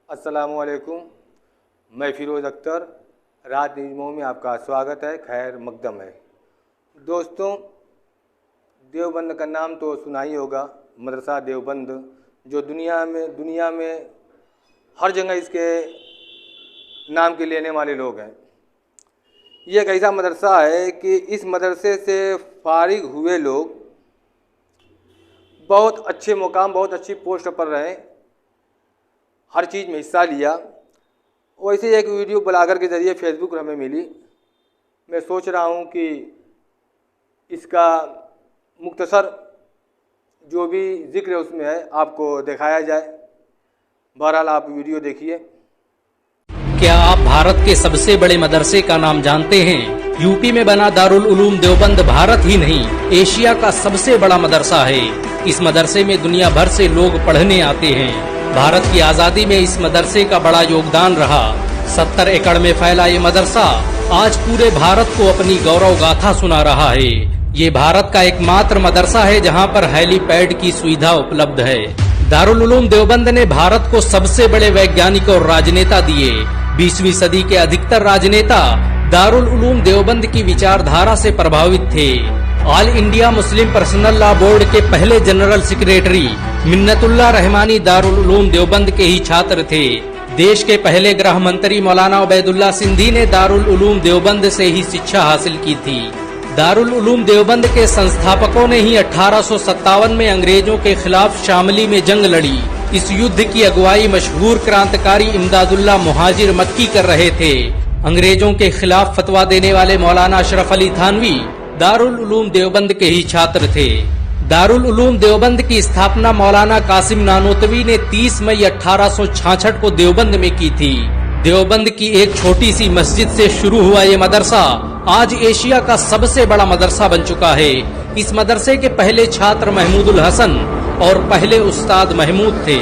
अस्सलामुअलैकुम, मैं फिरोज़ अख्तर। रात न्यूज़ में आपका स्वागत है। खैर मकदम है। दोस्तों, देवबंद का नाम तो सुना ही होगा, मदरसा देवबंद, जो दुनिया में हर जगह इसके नाम के लेने वाले लोग हैं। ये एक ऐसा मदरसा है कि इस मदरसे से फारिग हुए लोग बहुत अच्छे मुकाम, बहुत अच्छी पोस्ट पर रहे, हर चीज़ में हिस्सा लिया। वैसे एक वीडियो ब्लॉगर के ज़रिए फेसबुक पर हमें मिली। मैं सोच रहा हूँ कि इसका मुख्तसर जो भी जिक्र है उसमें है आपको दिखाया जाए। बहरहाल आप वीडियो देखिए। क्या आप भारत के सबसे बड़े मदरसे का नाम जानते हैं? यूपी में बना दारुल उलूम देवबंद भारत ही नहीं, एशिया का सबसे बड़ा मदरसा है। इस मदरसे में दुनिया भर से लोग पढ़ने आते हैं। भारत की आजादी में इस मदरसे का बड़ा योगदान रहा। 70 एकड़ में फैला ये मदरसा आज पूरे भारत को अपनी गौरव गाथा सुना रहा है। ये भारत का एकमात्र मदरसा है जहां पर हेलीपैड की सुविधा उपलब्ध है। दारुल उलूम देवबंद ने भारत को सबसे बड़े वैज्ञानिक और राजनेता दिए। 20वीं सदी के अधिकतर राजनेता दारुल उलूम देवबंद की विचारधारा से प्रभावित थे। All India Muslim personal law board के पहले जनरल सेक्रेटरी मिन्नतुल्लाह रहमानी दारुल उलूम देवबंद के ही छात्र थे। देश के पहले गृह मंत्री मौलाना उबैदुल्ला सिंधी ने दारुल उलूम देवबंद से ही शिक्षा हासिल की थी। दारुल उलूम देवबंद के संस्थापकों ने ही 1857 में अंग्रेजों के खिलाफ शामली में जंग लड़ी। इस युद्ध की अगुवाई मशहूर क्रांतिकारी इमदादुल्लाह मुहाजिर मक्की कर रहे थे। अंग्रेजों के खिलाफ फतवा देने वाले मौलाना अशरफ अली थानवी दारुल उलूम देवबंद के ही छात्र थे। दारुल उलूम देवबंद की स्थापना मौलाना कासिम नानोतवी ने 30 मई 1866 को देवबंद में की थी। देवबंद की एक छोटी सी मस्जिद से शुरू हुआ ये मदरसा आज एशिया का सबसे बड़ा मदरसा बन चुका है। इस मदरसे के पहले छात्र महमूदुल हसन और पहले उस्ताद महमूद थे।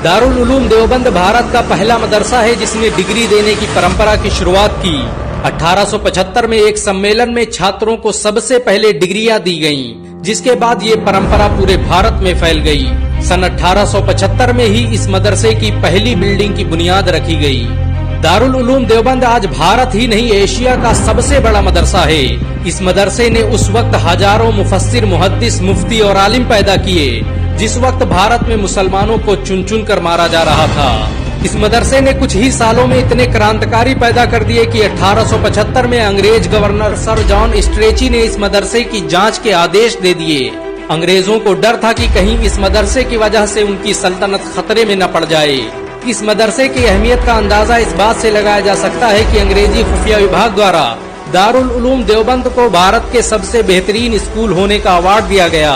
दारुल उलूम देवबंद भारत का पहला मदरसा है जिसने डिग्री देने की परंपरा की शुरुआत की। 1875 में एक सम्मेलन में छात्रों को सबसे पहले डिग्रियां दी गईं, जिसके बाद ये परंपरा पूरे भारत में फैल गई। सन 1875 में ही इस मदरसे की पहली बिल्डिंग की बुनियाद रखी गई। दारुल उलूम देवबंद आज भारत ही नहीं एशिया का सबसे बड़ा मदरसा है। इस मदरसे ने उस वक्त हजारों मुफस्सिर, मुहद्दिस, मुफ्ती और आलिम पैदा किए जिस वक्त भारत में मुसलमानों को चुन चुन कर मारा जा रहा था। इस मदरसे ने कुछ ही सालों में इतने क्रांतिकारी पैदा कर दिए कि 1875 में अंग्रेज गवर्नर सर जॉन स्ट्रेची ने इस मदरसे की जांच के आदेश दे दिए। अंग्रेजों को डर था कि कहीं इस मदरसे की वजह से उनकी सल्तनत खतरे में न पड़ जाए। इस मदरसे की अहमियत का अंदाजा इस बात से लगाया जा सकता है कि अंग्रेजी खुफिया विभाग द्वारा दारुल उलूम देवबंद को भारत के सबसे बेहतरीन स्कूल होने का अवार्ड दिया गया।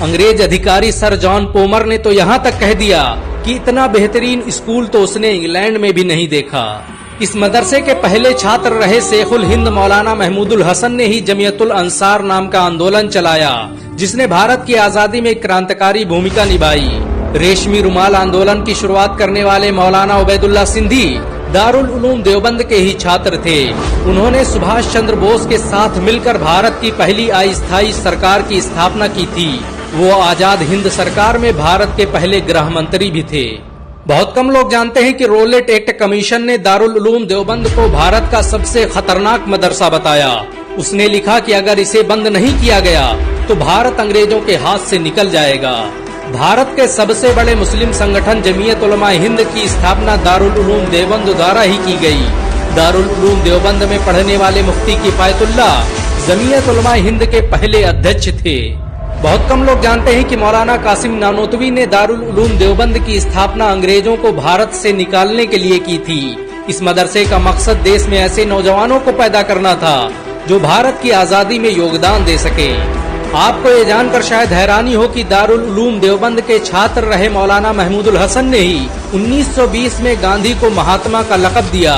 अंग्रेज अधिकारी सर जॉन पोमर ने तो यहाँ तक कह दिया कि इतना बेहतरीन स्कूल तो उसने इंग्लैंड में भी नहीं देखा। इस मदरसे के पहले छात्र रहे शेखुल हिंद मौलाना महमूदुल हसन ने ही जमियतुल अंसार नाम का आंदोलन चलाया, जिसने भारत की आजादी में क्रांतिकारी भूमिका निभाई। रेशमी रुमाल आंदोलन की शुरुआत करने वाले मौलाना उबैदुल्ला सिंधी दारुल उलूम देवबंद के ही छात्र थे। उन्होंने सुभाष चंद्र बोस के साथ मिलकर भारत की पहली अस्थायी सरकार की स्थापना की थी। वो आजाद हिंद सरकार में भारत के पहले गृह मंत्री भी थे। बहुत कम लोग जानते हैं कि रोलेट एक्ट कमीशन ने दारुल उलूम देवबंद को भारत का सबसे खतरनाक मदरसा बताया। उसने लिखा कि अगर इसे बंद नहीं किया गया तो भारत अंग्रेजों के हाथ से निकल जाएगा। भारत के सबसे बड़े मुस्लिम संगठन जमीयत उलमा हिंद की स्थापना दारुल उलूम देवबंद द्वारा ही की गई। दारुल उलूम देवबंद में पढ़ने वाले मुफ्ती किफायतुल्लाह जमीयत उलमा हिंद के पहले अध्यक्ष थे। बहुत कम लोग जानते हैं कि मौलाना कासिम नानोतवी ने दारुल उलूम देवबंद की स्थापना अंग्रेजों को भारत से निकालने के लिए की थी। इस मदरसे का मकसद देश में ऐसे नौजवानों को पैदा करना था जो भारत की आजादी में योगदान दे सके। आपको ये जानकर शायद हैरानी हो कि दारुल उलूम देवबंद के छात्र रहे मौलाना महमूदुल हसन ने ही 1920 में गांधी को महात्मा का लक़ब दिया।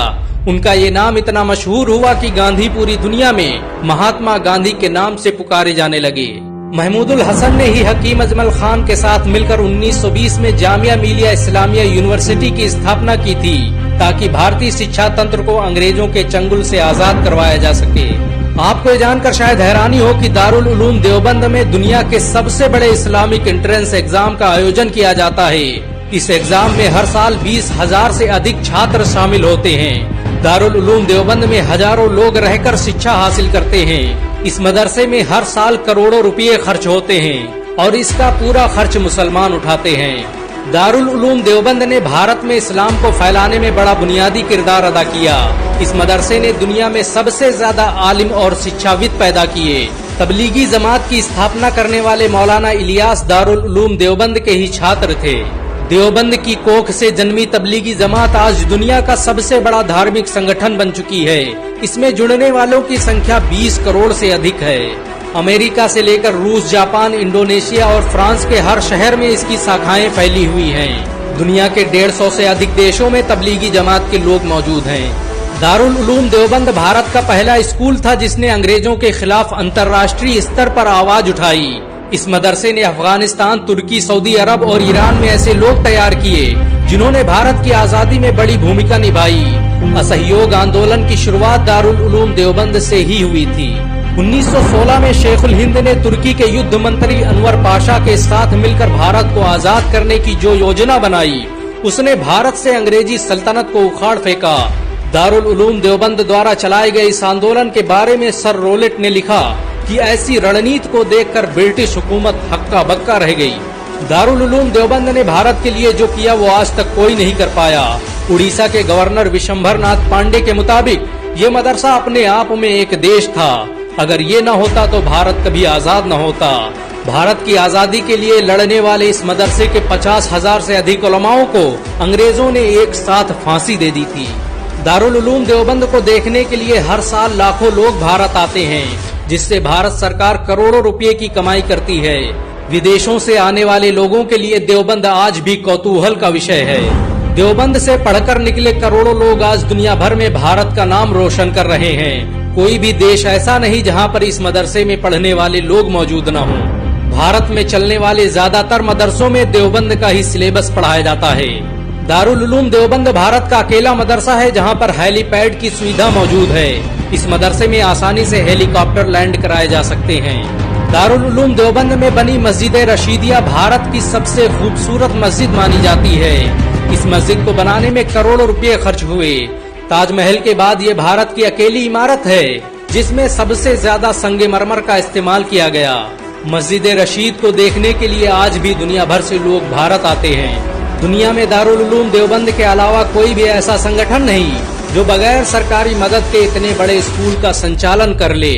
उनका ये नाम इतना मशहूर हुआ कि गांधी पूरी दुनिया में महात्मा गांधी के नाम से पुकारे जाने लगे। महमूदुल हसन ने ही हकीम अजमल खान के साथ मिलकर 1920 में जामिया मिलिया इस्लामिया यूनिवर्सिटी की स्थापना की थी ताकि भारतीय शिक्षा तंत्र को अंग्रेजों के चंगुल से आजाद करवाया जा सके। आपको ये जानकर शायद हैरानी हो कि दारुल उलूम देवबंद में दुनिया के सबसे बड़े इस्लामिक एंट्रेंस एग्जाम का आयोजन किया जाता है। इस एग्जाम में हर साल 20,000 से अधिक छात्र शामिल होते हैं। दारुल उलूम देवबंद में हजारों लोग रहकर शिक्षा हासिल करते हैं। इस मदरसे में हर साल करोड़ों रुपये खर्च होते हैं और इसका पूरा खर्च मुसलमान उठाते हैं। दारुल उलूम देवबंद ने भारत में इस्लाम को फैलाने में बड़ा बुनियादी किरदार अदा किया। इस मदरसे ने दुनिया में सबसे ज्यादा आलिम और शिक्षाविद पैदा किए। तबलीगी जमात की स्थापना करने वाले मौलाना इलियास दारुल उलूम देवबंद के ही छात्र थे। देवबंद की कोख से जन्मी तबलीगी जमात आज दुनिया का सबसे बड़ा धार्मिक संगठन बन चुकी है। इसमें जुड़ने वालों की संख्या 20 करोड़ से अधिक है। अमेरिका से लेकर रूस, जापान, इंडोनेशिया और फ्रांस के हर शहर में इसकी शाखाएं फैली हुई हैं। दुनिया के 150 से अधिक देशों में तबलीगी जमात के लोग मौजूद हैं। दारुल उलूम देवबंद भारत का पहला स्कूल था जिसने अंग्रेजों के खिलाफ अंतर्राष्ट्रीय स्तर पर आवाज उठाई। इस मदरसे ने अफगानिस्तान, तुर्की, सऊदी अरब और ईरान में ऐसे लोग तैयार किए जिन्होंने भारत की आजादी में बड़ी भूमिका निभाई। असहयोग आंदोलन की शुरुआत दारुल उलूम देवबंद से ही हुई थी। 1916 में शेखुल हिंद ने तुर्की के युद्ध मंत्री अनवर पाशा के साथ मिलकर भारत को आजाद करने की जो योजना बनाई, उसने भारत से अंग्रेजी सल्तनत को उखाड़ फेंका। दारुल उलूम देवबंद द्वारा चलाए गए इस आंदोलन के बारे में सर रोलेट ने लिखा कि ऐसी रणनीति को देखकर ब्रिटिश हुकूमत हक्का बक्का रह गई। दारुल उलूम देवबंद ने भारत के लिए जो किया वो आज तक कोई नहीं कर पाया। उड़ीसा के गवर्नर विशंभर नाथ पांडे के मुताबिक ये मदरसा अपने आप में एक देश था। अगर ये न होता तो भारत कभी आजाद न होता। भारत की आजादी के लिए लड़ने वाले इस मदरसे के 50,000 से अधिक उलमाओं को अंग्रेजों ने एक साथ फांसी दे दी थी। दारुल उलूम देवबंद को देखने के लिए हर साल लाखों लोग भारत आते हैं, जिससे भारत सरकार करोड़ों रुपए की कमाई करती है। विदेशों से आने वाले लोगों के लिए देवबंद आज भी कौतूहल का विषय है। देवबंद से पढ़कर निकले करोड़ों लोग आज दुनिया भर में भारत का नाम रोशन कर रहे हैं। कोई भी देश ऐसा नहीं जहां पर इस मदरसे में पढ़ने वाले लोग मौजूद न हों। भारत में चलने वाले ज्यादातर मदरसों में देवबंद का ही सिलेबस पढ़ाया जाता है। दारुल उलूम देवबंद भारत का अकेला मदरसा है जहां पर हेलीपैड की सुविधा मौजूद है। इस मदरसे में आसानी से हेलीकॉप्टर लैंड कराए जा सकते हैं। दारुल उलूम देवबंद में बनी मस्जिद रशीदिया भारत की सबसे खूबसूरत मस्जिद मानी जाती है। इस मस्जिद को बनाने में करोड़ों रुपए खर्च हुए। ताजमहल के बाद ये भारत की अकेली इमारत है जिसमें सबसे ज्यादा संगमरमर का इस्तेमाल किया गया। मस्जिद रशीद को देखने के लिए आज भी दुनिया भर से लोग भारत आते हैं। दुनिया में दारुल उलूम देवबंद के अलावा कोई भी ऐसा संगठन नहीं जो बगैर सरकारी मदद के इतने बड़े स्कूल का संचालन कर ले।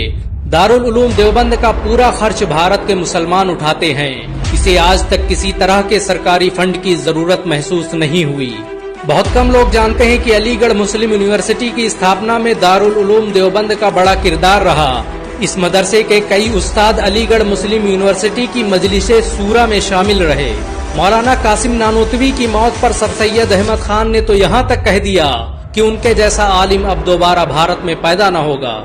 दारुल उलूम देवबंद का पूरा खर्च भारत के मुसलमान उठाते हैं। इसे आज तक किसी तरह के सरकारी फंड की जरूरत महसूस नहीं हुई। बहुत कम लोग जानते हैं कि अलीगढ़ मुस्लिम यूनिवर्सिटी की स्थापना में दारुल उलूम देवबंद का बड़ा किरदार रहा। इस मदरसे के कई उस्ताद अलीगढ़ मुस्लिम यूनिवर्सिटी की मजलिसे सूरा में शामिल रहे। मौलाना कासिम नानोतवी की मौत पर सर सैयद अहमद खान ने तो यहाँ तक कह दिया कि उनके जैसा आलिम अब दोबारा भारत में पैदा न होगा।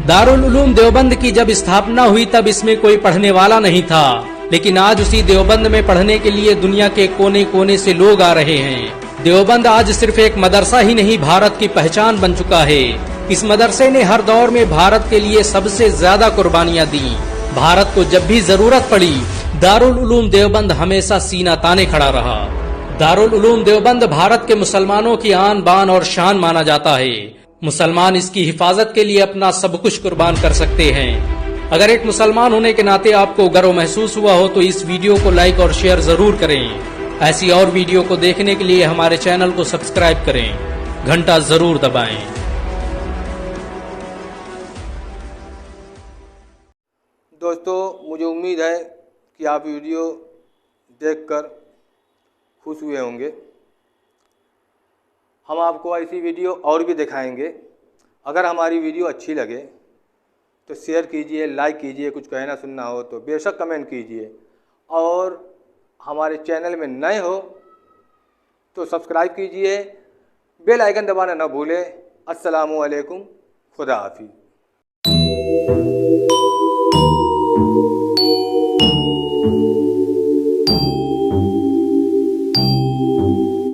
दारुल उलूम देवबंद की जब स्थापना हुई तब इसमें कोई पढ़ने वाला नहीं था, लेकिन आज उसी देवबंद में पढ़ने के लिए दुनिया के कोने कोने से लोग आ रहे हैं। देवबंद आज सिर्फ एक मदरसा ही नहीं, भारत की पहचान बन चुका है। इस मदरसे ने हर दौर में भारत के लिए सबसे ज्यादा कुर्बानियां दी। भारत को जब भी जरूरत पड़ी, दारुल उलूम देवबंद हमेशा सीना ताने खड़ा रहा। दारुल उलूम देवबंद भारत के मुसलमानों की आन बान और शान माना जाता है। मुसलमान इसकी हिफाजत के लिए अपना सब कुछ कुर्बान कर सकते हैं। अगर एक मुसलमान होने के नाते आपको गर्व महसूस हुआ हो तो इस वीडियो को लाइक और शेयर जरूर करें। ऐसी और वीडियो को देखने के लिए हमारे चैनल को सब्सक्राइब करें, घंटा जरूर दबाएं। दोस्तों, मुझे उम्मीद है कि आप वीडियो देखकर खुश हुए होंगे। हम आपको ऐसी वीडियो और भी दिखाएंगे। अगर हमारी वीडियो अच्छी लगे तो शेयर कीजिए, लाइक कीजिए। कुछ कहना सुनना हो तो बेशक कमेंट कीजिए, और हमारे चैनल में नए हो तो सब्सक्राइब कीजिए, बेल आइकन दबाना न भूलें। अस्सलामु अलैकुम, खुदा हाफिज़।